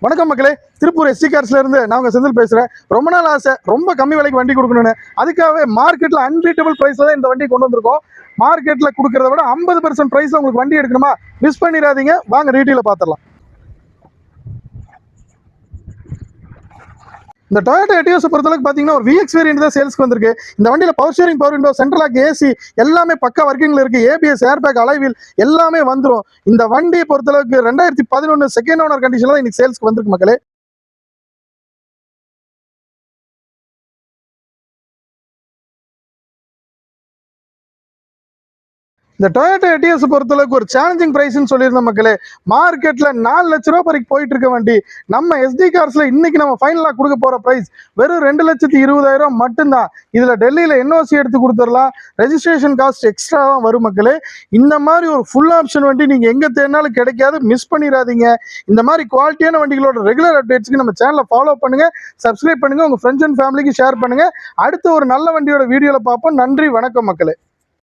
வணக்கம் மக்களே, திருப்பூர் எஸ்டி கார்ஸ்ல இருந்து நான் உங்க செந்தில் பேசுறேன். ரொம்ப நாள் ஆசை, ரொம்ப கம்மி விலைக்கு வண்டி கொடுக்கணும்னு. அதுக்காகவே மார்க்கெட்ல அன்பீட்டபிள் பிரைஸ்ல தான் இந்த வண்டி கொண்டு வந்திருக்கோம். மார்க்கெட்ல கொடுக்கறத விட 50% பிரைஸ்ல உங்களுக்கு வண்டி எடுக்கணுமா? மிஸ் பண்ணிடாதீங்க, வாங்க டீட்டெயில பார்த்துடலாம். இந்த டொயோட்டா எட்டியோஸை பொறுத்தளவுக்கு பார்த்தீங்கன்னா ஒரு VX வேரியன்ட் தான் சேல்ஸ்க்கு வந்திருக்கு. இந்த வண்டியில் power steering, power window, central lock, AC எல்லாமே பக்கா ஒர்க்கிங்ல இருக்கு. ABS, ஏர்பேக், அலைவீல் எல்லாமே வந்துடும். இந்த வண்டியை பொறுத்தளவுக்கு 2011 செகண்ட் ஓனர் கண்டிஷன்ல தான் இன்னைக்கு சேல்ஸ்க்கு வந்திருக்கு மக்களே. இந்த டொயோட்டா எட்டிஎஸ் பொறுத்தளவுக்கு ஒரு சேலஞ்சிங் பிரைஸ்ன்னு சொல்லியிருந்த மக்களே. மார்க்கெட்ல 4 லட்ச ரூபா வரைக்கும் போயிட்டு இருக்க வண்டி நம்ம SD கார்ஸ்ல இன்னைக்கு நம்ம ஃபைனலா கொடுக்க போற பிரைஸ் வெறும் 2,20,000 மட்டும்தான். இதுல டெல்லியில NOC எடுத்து கொடுத்துடலாம். ரெஜிஸ்ட்ரேஷன் காஸ்ட் எக்ஸ்ட்ரா தான் வரும் மக்களே. இந்த மாதிரி ஒரு ஃபுல் ஆப்ஷன் வண்டி நீங்க எங்க தேடினாலும் கிடைக்காது, மிஸ் பண்ணிடாதீங்க. இந்த மாதிரி குவாலிட்டியான வண்டிகளோட ரெகுலர் அப்டேட்ஸ்க்கு நம்ம சேனலை ஃபாலோ பண்ணுங்க, சப்ஸ்கிரைப் பண்ணுங்க, உங்க ஃப்ரெண்ட்ஸ் அண்ட் ஃபேமிலிக்கு ஷேர் பண்ணுங்க. அடுத்த ஒரு நல்ல வண்டியோட வீடியோல பார்ப்போம். நன்றி, வணக்கம் மக்களே.